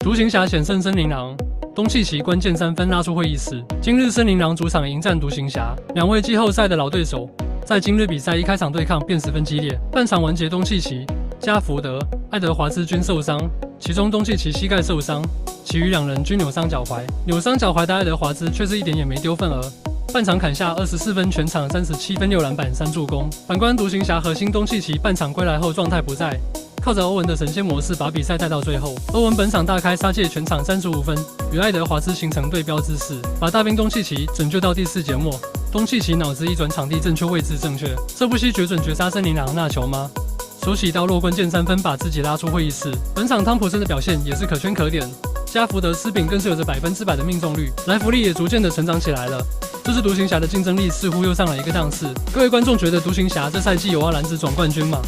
独行侠险胜森林狼，东契奇关键3分拉出会议室。今日森林狼主场迎战独行侠，两位季后赛的老对手，在今日比赛一开场对抗便十分激烈。半场完结，东契奇、加福德、爱德华兹均受伤，其中东契奇膝盖受伤，其余2人均扭伤脚踝。扭伤脚踝的爱德华兹却是一点也没丢份额。半场砍下24分，全场37分6篮板3助攻。反观独行侠核心东契奇，半场归来后状态不在。靠着欧文的神仙模式把比赛带到最后，欧文本场大开杀戒，全场35分，与爱德华兹形成对标姿势，把大兵东契奇拯救到第4节末。东契奇脑子一转，场地正确，位置正确，这不惜绝准绝杀森林狼那球吗？手起刀落，关键3分把自己拉出会议室。本场汤普森的表现也是可圈可点，加福德斯饼更是有着100%的命中率，莱弗利也逐渐的成长起来了。这支独行侠的竞争力似乎又上了一个档次。各位观众觉得独行侠这赛季有要拦止总冠军吗？